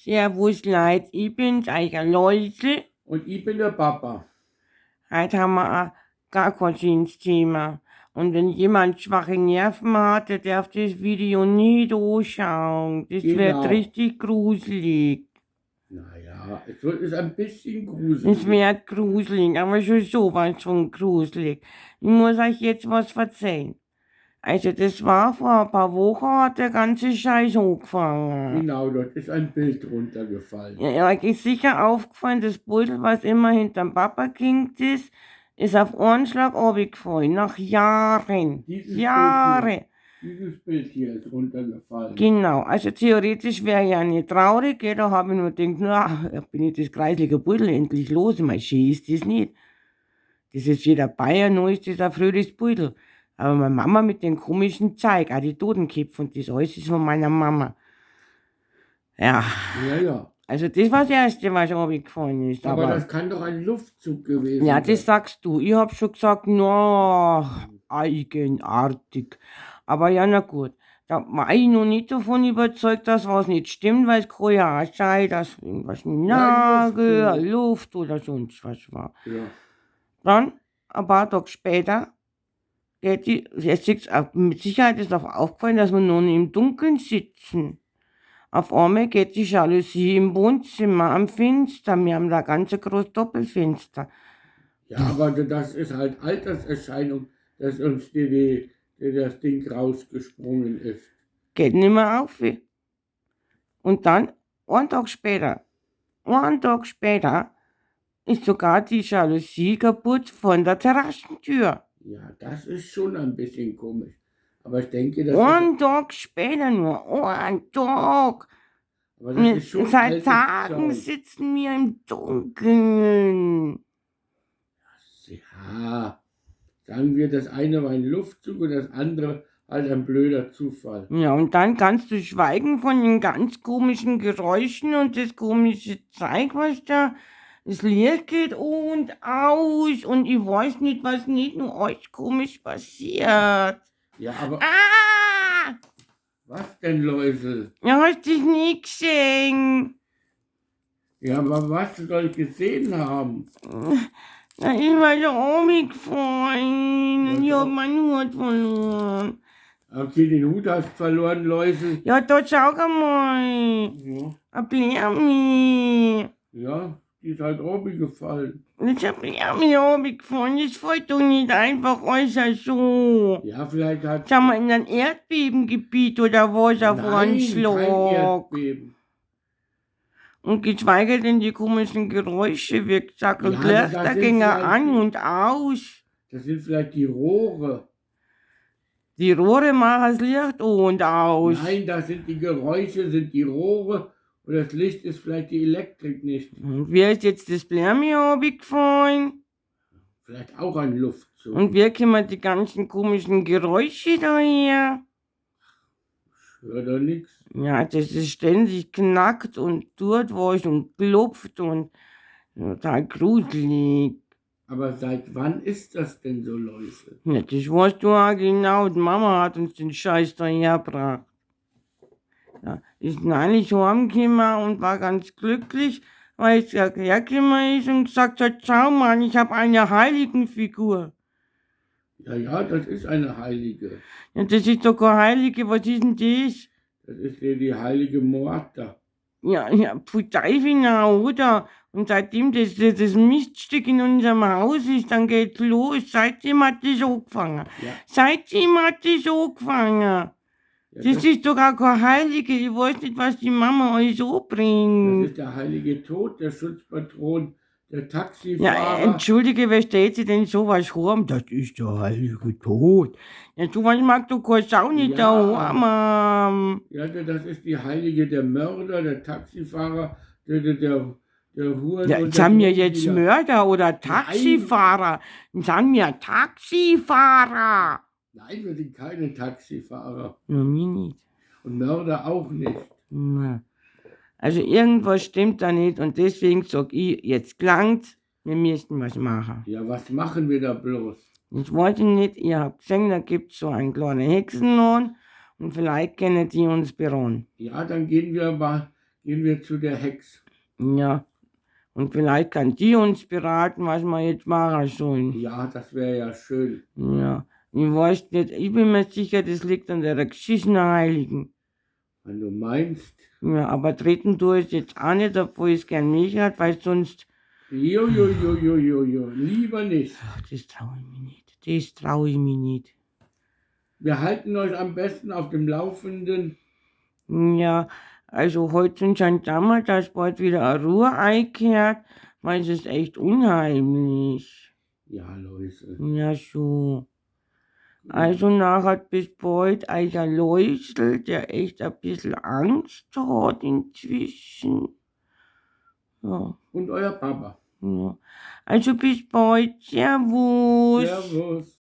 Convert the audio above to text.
Servus Leid, ich bin's, euer Läusel. Und ich bin der Papa. Heute haben wir ein gar kein Thema. Und wenn jemand schwache Nerven hat, der darf das Video nicht anschauen. Das wird Genau. richtig gruselig. Naja, es ist ein bisschen Es gruselig. wird gruselig, aber schon sowas von gruselig. Ich muss euch jetzt was erzählen. Also das war vor ein paar Wochen, hat der ganze Scheiß angefangen. Genau, dort ist ein Bild runtergefallen. Ja, euch ist sicher aufgefallen, das Pudel, was immer hinterm Papa kinkt ist auf einen Schlag runtergefallen. Nach Jahren. Jahre. Dieses Bild hier ist runtergefallen. Genau, also theoretisch wäre ja nicht traurig, gell? Da habe ich nur gedacht, na, bin ich das kreislige Pudel endlich los. Mein schön ist das nicht. Das ist jeder Bayer, nur ist das ein fröhliches Pudel. Aber meine Mama mit dem komischen Zeug, auch die Totenköpfe und das alles ist von meiner Mama. Ja. Ja. Also das war das Erste, was runtergefallen ist. Aber das kann doch ein Luftzug gewesen sein. Ja, das sagst du. Ich hab schon gesagt, na, eigenartig. Aber ja, na gut. Da war ich noch nicht davon überzeugt, dass was nicht stimmt, weil es kann ja auch sein, dass irgendwas mit Nagel, Luft oder sonst was war. Ja. Dann, ein paar Tage später, mit Sicherheit ist auch aufgefallen, dass wir nun im Dunkeln sitzen. Auf einmal geht die Jalousie im Wohnzimmer am Fenster. Wir haben da ganz großes Doppelfenster. Ja, aber das ist halt Alterserscheinung, dass uns das Ding rausgesprungen ist. Geht nicht mehr auf. Und dann, einen Tag später, ist sogar die Jalousie kaputt von der Terrassentür. Ja, das ist schon ein bisschen komisch. Aber ich denke, das Einen Tag später nur, einen Tag. Aber das ist schon Seit Tagen sitzen wir im Dunkeln. Ja, sagen wir, das eine war ein Luftzug und das andere halt ein blöder Zufall. Ja, und dann kannst du schweigen von den ganz komischen Geräuschen und das komische Zeug, was da, das Licht geht und aus und ich weiß nicht, was nicht nur euch komisch passiert. Ja, aber... Ah! Was denn, Läusel? Ja, hast dich nie gesehen. Ja, aber was soll ich gesehen haben? Na, ich war so umgefallen und ich hab meinen Hut verloren. Okay, den Hut hast du verloren, Läusel. Ja, da schau mal. Ja. Ein Blärmi. Ja, die ist halt runtergefallen. Das ist ein Blärmi runtergefallen. Das fällt doch nicht einfach alles so. Ja, vielleicht hat... Schau mal, in ein Erdbebengebiet oder was auf einen Schlag. Kein Erdbeben. Und geschweige denn die komischen Geräusche, wie gesagt, und Ja, Lichter gingen an und aus. Das sind vielleicht die Rohre. Die Rohre machen das Licht an und aus. Nein, das sind die Geräusche, sind die Rohre und das Licht ist vielleicht die Elektrik nicht. Und wie ist jetzt das Blärmi runtergefallen? Vielleicht auch ein Luftzug. Und wie kommen die ganzen komischen Geräusche daher? Ich höre da nichts. Ja, das ist ständig knackt und tut was und klopft und total gruselig. Aber seit wann ist das denn so, Läusel? Ja, das weißt du auch genau. Die Mama hat uns den Scheiß dahergebracht. Ja, ist neulich heimgekommen und war ganz glücklich, weil es hergekommen ist und gesagt hat, schau mal, ich habe eine Heiligenfigur. Ja, das ist eine Heilige. Ja, das ist doch keine Heilige, was ist denn das? Das ist die heilige Morta. Ja, pfui Teufel, oder? Und seitdem das Miststück in unserem Haus ist, dann geht's los. Seitdem hat das angefangen. Ja. Seitdem hat das angefangen. Ja, das ist doch auch keine Heilige. Ich weiß nicht, was die Mama alles anbringt. Das ist der heilige Tod, der Schutzpatron, der Taxifahrer. Ja, entschuldige, wer stellt sich denn sowas vor? Das ist der heilige Tod. Ja, sowas mag doch keine Sau nicht daheim haben. Ja, das ist die Heilige, der Mörder, der Taxifahrer, der Huren. Ja, sagen wir jetzt Mörder oder Taxifahrer? Sagen wir Taxifahrer. Nein, wir sind keine Taxifahrer. No, mir nicht. Und Mörder auch nicht. Na. Also irgendwas stimmt da nicht und deswegen sag ich, jetzt langt's, wir müssen was machen. Ja, was machen wir da bloß? Ich wollte nicht, ihr habt gesehen, da gibt's so einen kleinen Hexenlohn und vielleicht können die uns beraten. Ja, dann gehen wir gehen wir zu der Hex. Ja, und vielleicht kann die uns beraten, was wir jetzt machen sollen. Ja, das wäre ja schön. Ja, ich weiß nicht, ich bin mir sicher, das liegt an der geschissenen Heiligen. Wenn du meinst, Ja, aber treten tue ich jetzt auch nicht, obwohl ich es gern mich hat, weil sonst, jo, lieber nicht. ach, das traue ich mich nicht. Das traue ich mich nicht. Wir halten euch am besten auf dem Laufenden. Ja, also heute sind schon damals, dass bald wieder eine Ruhe einkehrt, weil es ist echt unheimlich. Ja, Läuse. Ja, so. Also nachher bis bald, alter Läusel, der echt ein bisschen Angst hat inzwischen. Ja, Und euer Papa. ja. Also bis bald, Servus. Servus.